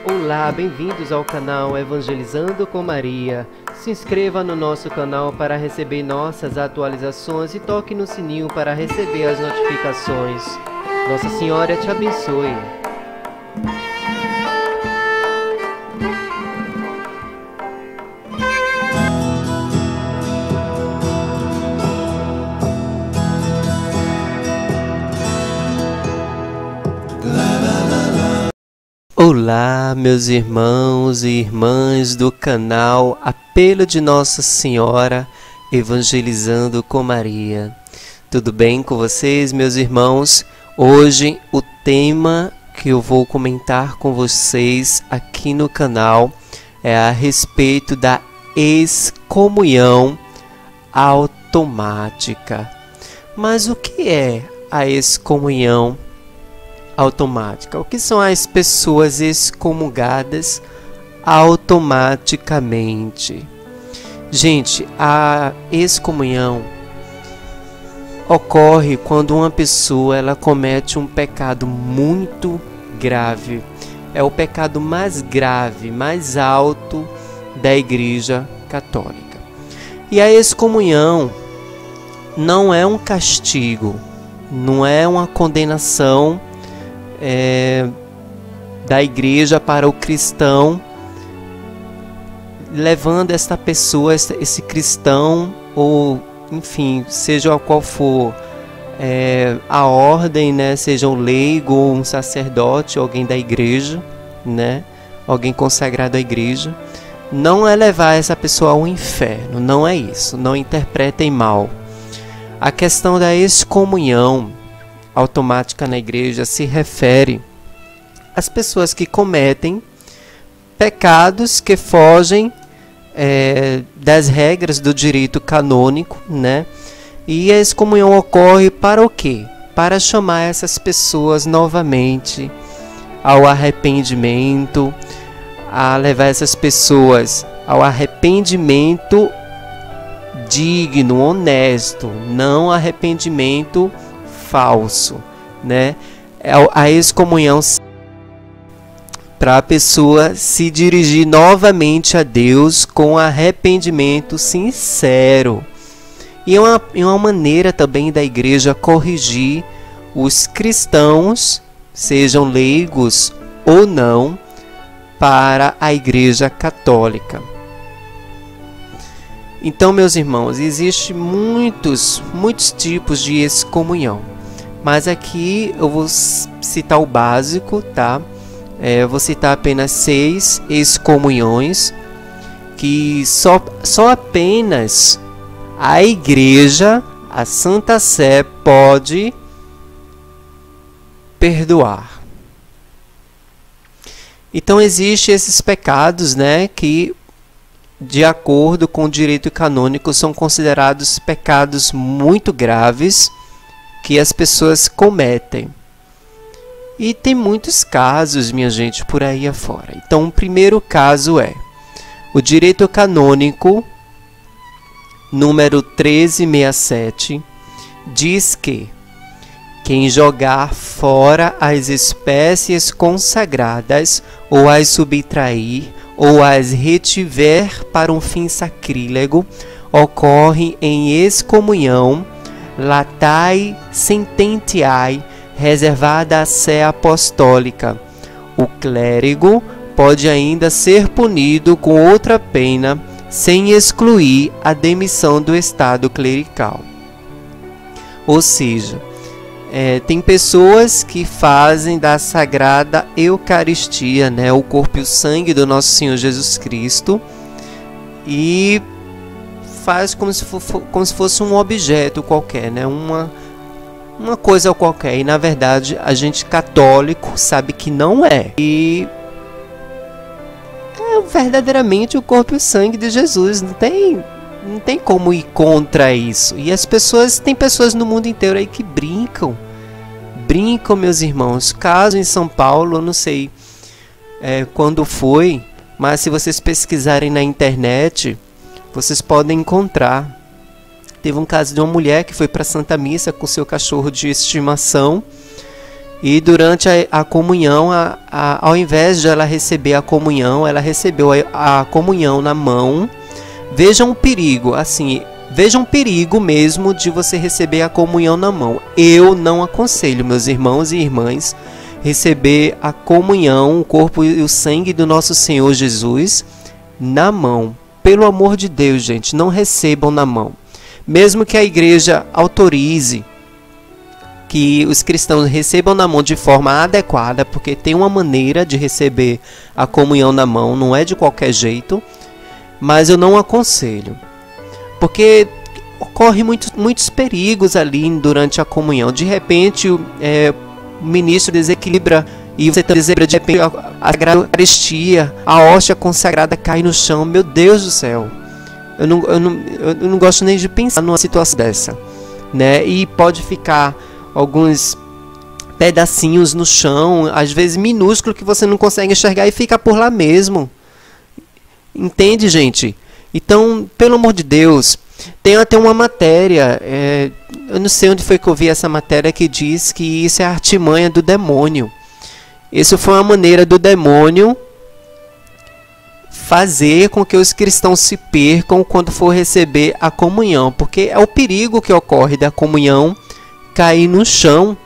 Olá, bem-vindos ao canal Evangelizando com Maria. Se inscreva no nosso canal para receber nossas atualizações e toque no sininho para receber as notificações. Nossa Senhora te abençoe. Olá, meus irmãos e irmãs do canal Apelo de Nossa Senhora Evangelizando com Maria. Tudo bem com vocês, meus irmãos? Hoje o tema que eu vou comentar com vocês aqui no canal é a respeito da excomunhão automática. Mas o que é a excomunhão automática? O que são as pessoas excomungadas automaticamente? Gente, a excomunhão ocorre quando uma pessoa ela comete um pecado muito grave. É o pecado mais grave, mais alto da Igreja Católica. E a excomunhão não é um castigo, não é uma condenação da igreja para o cristão, levando esta pessoa, esse cristão, ou enfim, seja qual for a ordem, né, seja um leigo ou um sacerdote, alguém da igreja, né, alguém consagrado à igreja, não é levar essa pessoa ao inferno, não é isso, não interpretem mal. A questão da excomunhão automática na igreja se refere às pessoas que cometem pecados que fogem das regras do direito canônico, né? E a excomunhão ocorre para o quê? Para chamar essas pessoas novamente ao arrependimento, a levar essas pessoas ao arrependimento digno, honesto, não arrependimento falso, né? A excomunhão para a pessoa se dirigir novamente a Deus com arrependimento sincero. E é uma maneira também da igreja corrigir os cristãos, sejam leigos ou não, para a Igreja Católica. Então, meus irmãos, existem muitos tipos de excomunhão. Mas aqui eu vou citar o básico, tá? Eu vou citar apenas 6 excomunhões que só apenas a Igreja, a Santa Sé, pode perdoar. Então existem esses pecados, né, que de acordo com o direito canônico são considerados pecados muito graves que as pessoas cometem. E tem muitos casos, minha gente, por aí afora. Então, o primeiro caso é o direito canônico número 1367, diz que quem jogar fora as espécies consagradas ou as subtrair ou as retiver para um fim sacrílego ocorre em excomunhão latae sententiae, reservada à sé apostólica. O clérigo pode ainda ser punido com outra pena, sem excluir a demissão do estado clerical. Ou seja, tem pessoas que fazem da Sagrada Eucaristia, né, o corpo e o sangue do nosso Senhor Jesus Cristo, e faz como se fosse um objeto qualquer, né? Uma coisa qualquer. E na verdade a gente católico sabe que não é. E é verdadeiramente o corpo e o sangue de Jesus. Não tem como ir contra isso. E tem pessoas no mundo inteiro aí que brincam, meus irmãos. Caso em São Paulo, eu não sei quando foi, mas se vocês pesquisarem na internet, vocês podem encontrar. Teve um caso de uma mulher que foi para a Santa Missa com seu cachorro de estimação E durante a comunhão, ao invés de ela receber a comunhão, ela recebeu a comunhão na mão. Veja um perigo, assim, veja um perigo mesmo de você receber a comunhão na mão. Eu não aconselho, meus irmãos e irmãs, receber a comunhão, o corpo e o sangue do nosso Senhor Jesus na mão. Pelo amor de Deus, gente, não recebam na mão. Mesmo que a igreja autorize que os cristãos recebam na mão de forma adequada, porque tem uma maneira de receber a comunhão na mão, não é de qualquer jeito, mas eu não aconselho, porque ocorre muitos perigos ali durante a comunhão. De repente, o ministro desequilibra e você desequilibra, de repente a Eucaristia, a hóstia consagrada cai no chão. Meu Deus do céu, eu não gosto nem de pensar numa situação dessa, né? E pode ficar alguns pedacinhos no chão, às vezes minúsculo, que você não consegue enxergar e fica por lá mesmo. Entende, gente? Então, pelo amor de Deus, tem até uma matéria, eu não sei onde foi que eu vi essa matéria, que diz que isso é a artimanha do demônio. Isso foi uma maneira do demônio fazer com que os cristãos se percam quando for receber a comunhão, porque é o perigo que ocorre da comunhão cair no chão.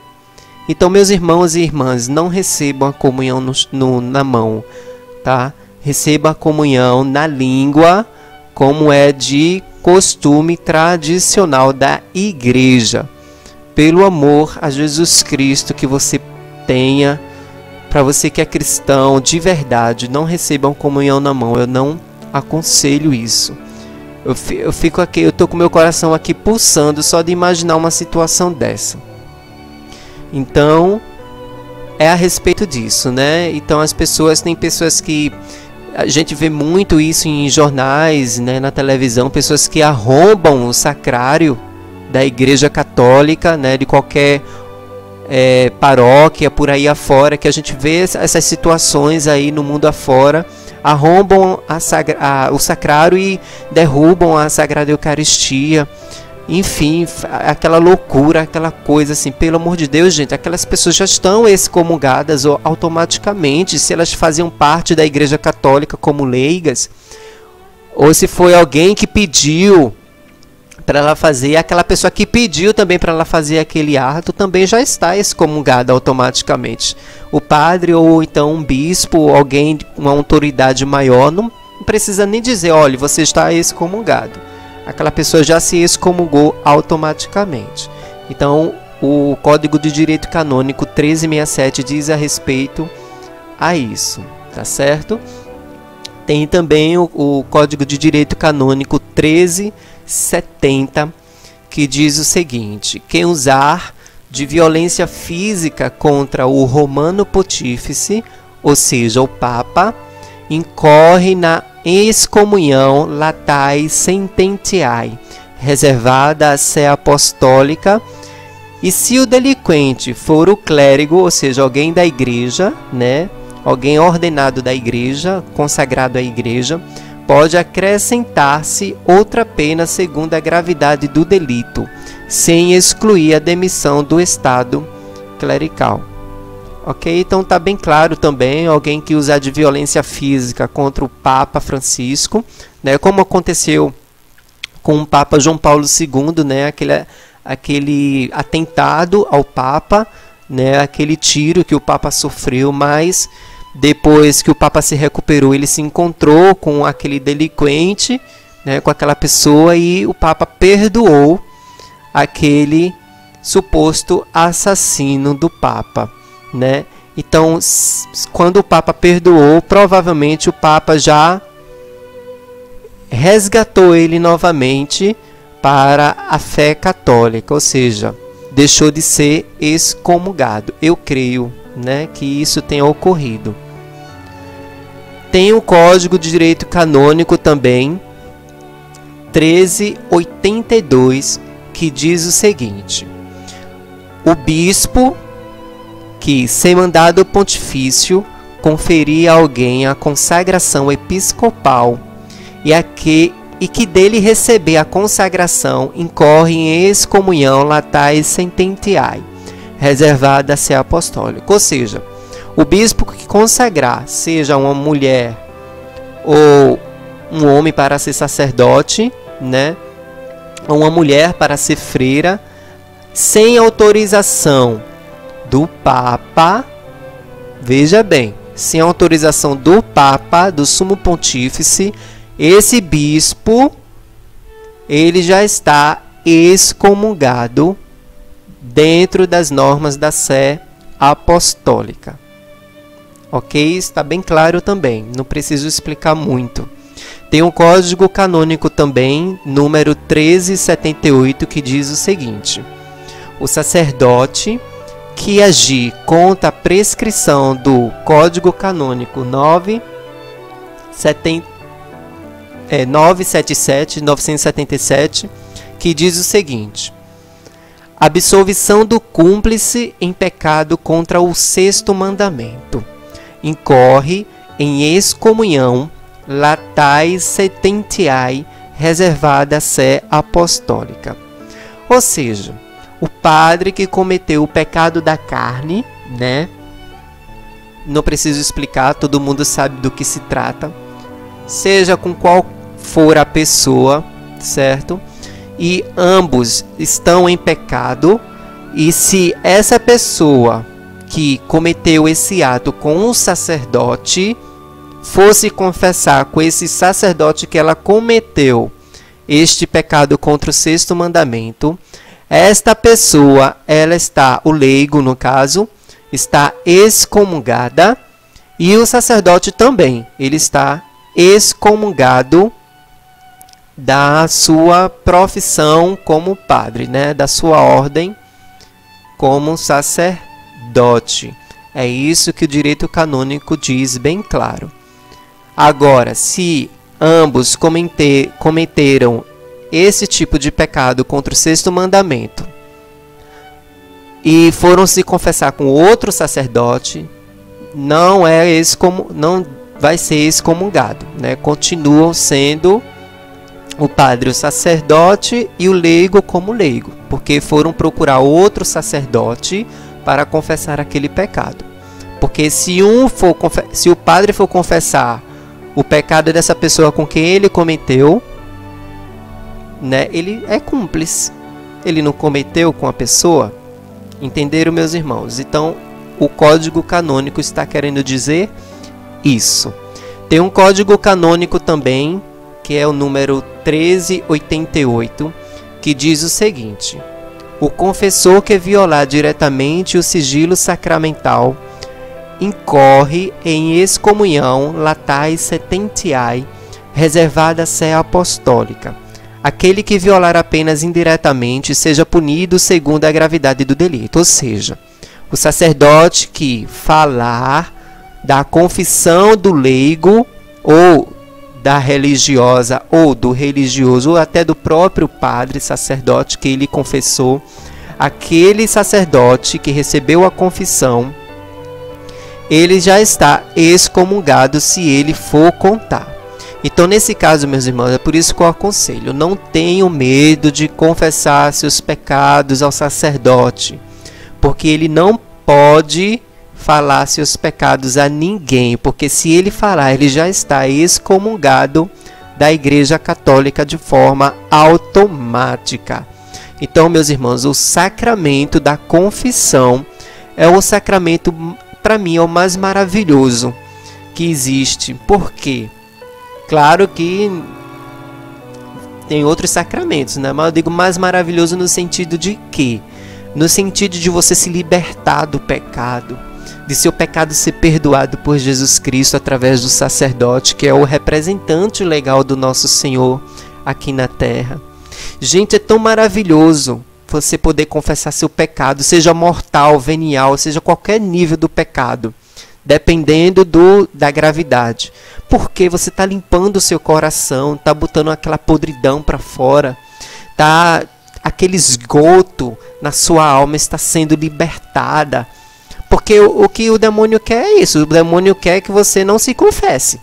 Então, meus irmãos e irmãs, não recebam a comunhão na mão, tá? Receba a comunhão na língua, como é de costume tradicional da igreja. Pelo amor a Jesus Cristo que você tenha, para você que é cristão de verdade, não recebam comunhão na mão. Eu não aconselho isso. Eu fico aqui, eu tô com meu coração aqui pulsando só de imaginar uma situação dessa. Então, é a respeito disso, né? Então, tem pessoas que a gente vê muito isso em jornais, né, na televisão, pessoas que arrombam o sacrário da Igreja Católica, né, de qualquer paróquia por aí afora, que a gente vê essas situações aí no mundo afora. Arrombam o sacrário e derrubam a Sagrada Eucaristia. Enfim, aquela loucura, aquela coisa assim. Pelo amor de Deus, gente, aquelas pessoas já estão excomungadas automaticamente, se elas faziam parte da Igreja Católica como leigas, ou se foi alguém que pediu para ela fazer, aquela pessoa que pediu também para ela fazer aquele ato, também já está excomungada automaticamente. O padre ou então um bispo, ou alguém, uma autoridade maior, não precisa nem dizer, olha, você está excomungado. Aquela pessoa já se excomungou automaticamente. Então, o Código de Direito Canônico 1367 diz a respeito a isso, tá certo? Tem também o Código de Direito Canônico 1370, que diz o seguinte: quem usar de violência física contra o Romano Pontífice, ou seja, o Papa, incorre na excomunhão latae sententiae, reservada à sé apostólica, e se o delinquente for o clérigo, ou seja, alguém da igreja, né, alguém ordenado da igreja, consagrado à igreja, pode acrescentar-se outra pena segundo a gravidade do delito, sem excluir a demissão do estado clerical. Ok? Então está bem claro também, alguém que usar de violência física contra o Papa Francisco, né, como aconteceu com o Papa João Paulo II, né, aquele atentado ao Papa, né, aquele tiro que o Papa sofreu, mas depois que o Papa se recuperou, ele se encontrou com aquele delinquente, né, com aquela pessoa, e o Papa perdoou aquele suposto assassino do Papa, né? Então, quando o Papa perdoou, provavelmente o Papa já resgatou ele novamente para a fé católica, ou seja, deixou de ser excomungado. Eu creio, né, que isso tenha ocorrido. Tem o Código de Direito Canônico também, 1382, que diz o seguinte: o bispo que, sem mandado pontifício, conferir a alguém a consagração episcopal e que dele receber a consagração, incorre em excomunhão latae sententiae, reservada a ser apostólico. Ou seja, o bispo que consagrar, seja uma mulher ou um homem para ser sacerdote, né, ou uma mulher para ser freira, sem autorização do Papa, veja bem, sem autorização do Papa, do Sumo Pontífice, esse bispo, ele já está excomungado dentro das normas da Sé Apostólica. Ok? Está bem claro também, não preciso explicar muito. Tem um código canônico também, número 1378, que diz o seguinte: o sacerdote que agir contra a prescrição do Código Canônico 977, que diz o seguinte: absolvição do cúmplice em pecado contra o sexto mandamento. Incorre em excomunhão latae setentiae reservada a Sé Apostólica. Ou seja, o padre que cometeu o pecado da carne, né? Não preciso explicar, todo mundo sabe do que se trata. Seja com qual for a pessoa, certo? E ambos estão em pecado, e se essa pessoa que cometeu esse ato com um sacerdote fosse confessar com esse sacerdote que ela cometeu este pecado contra o sexto mandamento, esta pessoa, ela está, o leigo no caso, está excomungada, e o sacerdote também, ele está excomungado da sua profissão como padre, né? Da sua ordem como sacerdote. É isso que o direito canônico diz bem claro. Agora, se ambos cometeram esse tipo de pecado contra o sexto mandamento e foram se confessar com outro sacerdote, não vai ser excomungado, né? Continuam sendo o padre o sacerdote e o leigo como leigo, porque foram procurar outro sacerdote para confessar aquele pecado. Porque se o padre for confessar o pecado dessa pessoa com quem ele cometeu, né, ele é cúmplice. Ele não cometeu com a pessoa. Entenderam, meus irmãos? Então, o Código Canônico está querendo dizer isso. Tem um Código Canônico também, que é o número 1388, que diz o seguinte: o confessor que violar diretamente o sigilo sacramental incorre em excomunhão latae setentiae reservada a Sé Apostólica. Aquele que violar apenas indiretamente seja punido segundo a gravidade do delito. Ou seja, o sacerdote que falar da confissão do leigo ou da religiosa ou do religioso ou até do próprio padre sacerdote que ele confessou, aquele sacerdote que recebeu a confissão, ele já está excomungado se ele for contar. Então, nesse caso, meus irmãos, é por isso que eu aconselho: não tenham medo de confessar seus pecados ao sacerdote, porque ele não pode falar seus pecados a ninguém, porque se ele falar, ele já está excomungado da Igreja Católica de forma automática. Então, meus irmãos, o sacramento da confissão é o sacramento, para mim, é o mais maravilhoso que existe. Por quê? Claro que tem outros sacramentos, né? Mas eu digo mais maravilhoso no sentido de quê? No sentido de você se libertar do pecado, de seu pecado ser perdoado por Jesus Cristo através do sacerdote, que é o representante legal do nosso Senhor aqui na terra. Gente, é tão maravilhoso você poder confessar seu pecado, seja mortal, venial, seja qualquer nível do pecado, dependendo da gravidade. Porque você está limpando o seu coração, está botando aquela podridão para fora, aquele esgoto na sua alma está sendo libertada. Porque o que o demônio quer é isso. O demônio quer que você não se confesse,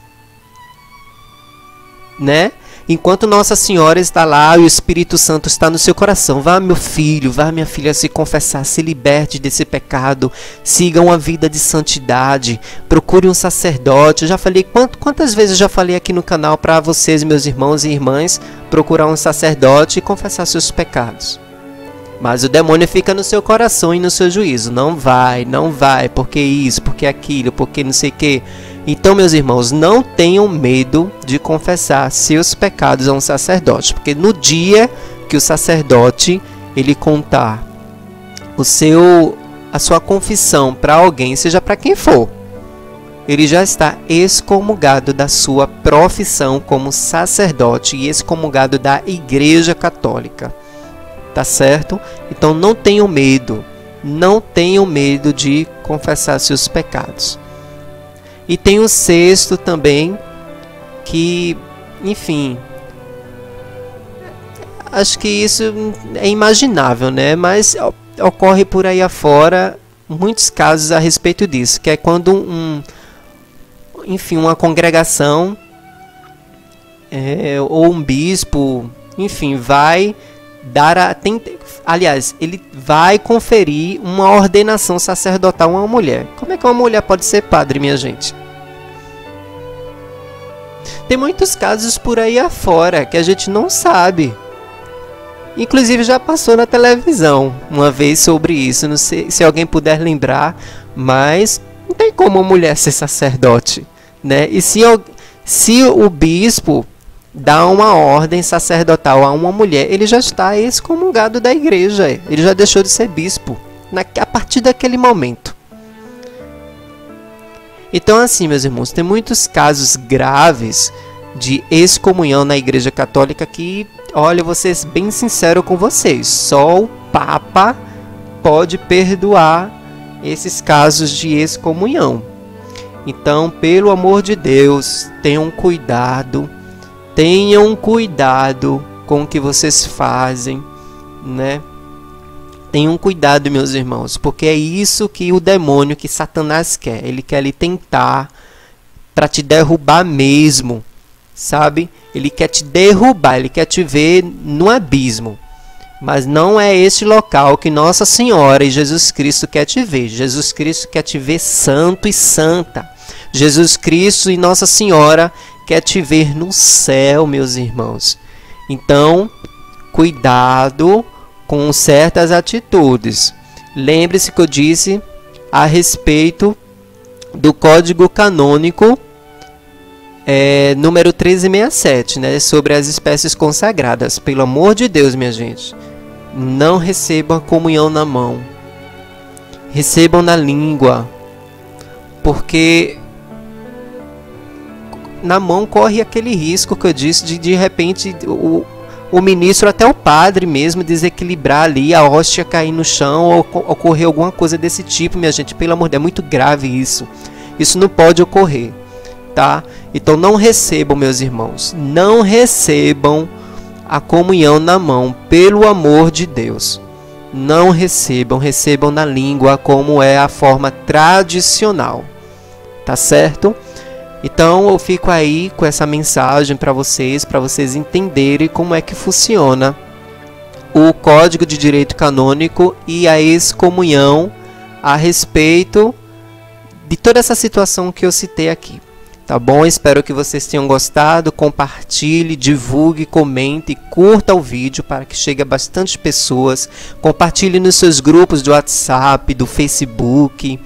né? Enquanto Nossa Senhora está lá e o Espírito Santo está no seu coração. Vá, meu filho, vá, minha filha, se confessar, se liberte desse pecado, siga uma vida de santidade, procure um sacerdote. Eu já falei, quantas vezes eu já falei aqui no canal para vocês, meus irmãos e irmãs, procurar um sacerdote e confessar seus pecados. Mas o demônio fica no seu coração e no seu juízo. Não vai, porque isso, porque aquilo, porque não sei o que. Então, meus irmãos, não tenham medo de confessar seus pecados a um sacerdote, porque no dia que o sacerdote ele contar a sua confissão para alguém, seja para quem for, ele já está excomungado da sua profissão como sacerdote e excomungado da Igreja Católica. Tá certo? Então não tenham medo de confessar seus pecados. E tem o sexto também, que, enfim, acho que isso é imaginável, né? Mas ocorre por aí afora muitos casos a respeito disso, que é quando uma congregação ou um bispo, enfim, vai dar ele vai conferir uma ordenação sacerdotal a uma mulher. Como é que uma mulher pode ser padre, minha gente? Tem muitos casos por aí afora que a gente não sabe. Inclusive já passou na televisão uma vez sobre isso. Não sei se alguém puder lembrar, mas não tem como uma mulher ser sacerdote, né? E se o bispo dá uma ordem sacerdotal a uma mulher, ele já está excomungado da igreja, ele já deixou de ser bispo a partir daquele momento. Então, assim, meus irmãos, tem muitos casos graves de excomunhão na Igreja Católica que, olha, vou ser bem sincero com vocês, só o Papa pode perdoar esses casos de excomunhão. Então, pelo amor de Deus, tenham cuidado com o que vocês fazem, né? Tenham cuidado, meus irmãos, porque é isso que o demônio, que Satanás quer. Ele quer lhe tentar para te derrubar mesmo, sabe? Ele quer te derrubar, ele quer te ver no abismo. Mas não é esse local que Nossa Senhora e Jesus Cristo quer te ver. Jesus Cristo quer te ver santo e santa. Jesus Cristo e Nossa Senhora quer te ver no céu, meus irmãos. Então, cuidado com certas atitudes. Lembre-se que eu disse a respeito do Código Canônico número 1367, né, sobre as espécies consagradas. Pelo amor de Deus, minha gente, não recebam a comunhão na mão. Recebam na língua, porque na mão corre aquele risco que eu disse de repente o ministro, até o padre mesmo, desequilibrar ali, a hóstia cair no chão ou ocorrer alguma coisa desse tipo, minha gente. Pelo amor de Deus, é muito grave isso. Isso não pode ocorrer, tá? Então não recebam, meus irmãos, não recebam a comunhão na mão, pelo amor de Deus. Não recebam, recebam na língua, como é a forma tradicional, tá certo? Então eu fico aí com essa mensagem para vocês entenderem como é que funciona o Código de Direito Canônico e a excomunhão a respeito de toda essa situação que eu citei aqui. Tá bom? Espero que vocês tenham gostado. Compartilhe, divulgue, comente, curta o vídeo para que chegue a bastante pessoas. Compartilhe nos seus grupos do WhatsApp, do Facebook,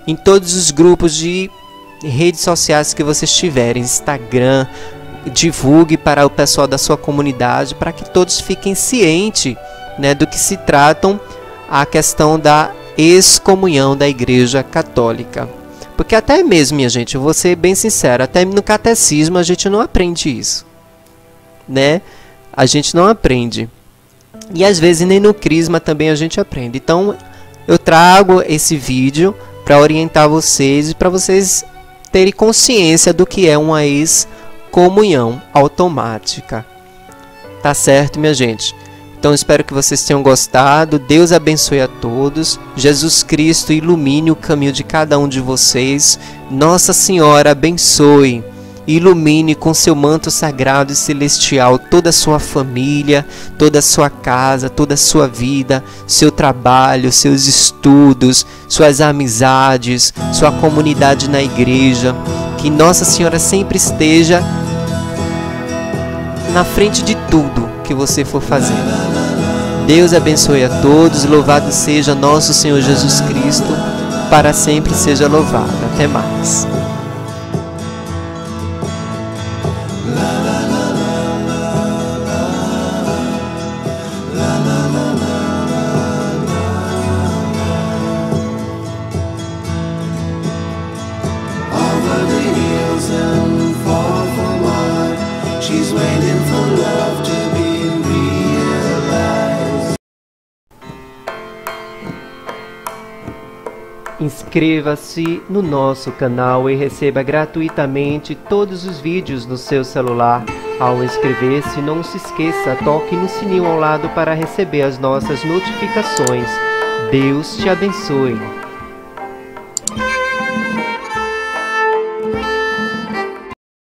em todos os grupos de redes sociais que vocês tiverem, Instagram. Divulgue para o pessoal da sua comunidade, para que todos fiquem cientes, né, do que se tratam a questão da excomunhão da Igreja Católica. Porque até mesmo, minha gente, eu vou ser bem sincero, até no catecismo a gente não aprende isso, né? A gente não aprende. E às vezes nem no crisma também a gente aprende. Então eu trago esse vídeo para orientar vocês e para vocês terem consciência do que é uma excomunhão automática. Tá certo, minha gente? Então espero que vocês tenham gostado. Deus abençoe a todos. Jesus Cristo ilumine o caminho de cada um de vocês. Nossa Senhora abençoe ilumine com seu manto sagrado e celestial toda a sua família, toda a sua casa, toda a sua vida, seu trabalho, seus estudos, suas amizades, sua comunidade na igreja. Que Nossa Senhora sempre esteja na frente de tudo que você for fazer. Deus abençoe a todos, louvado seja nosso Senhor Jesus Cristo, para sempre seja louvado. Até mais. Inscreva-se no nosso canal e receba gratuitamente todos os vídeos no seu celular. Ao inscrever-se, não se esqueça, toque no sininho ao lado para receber as nossas notificações. Deus te abençoe.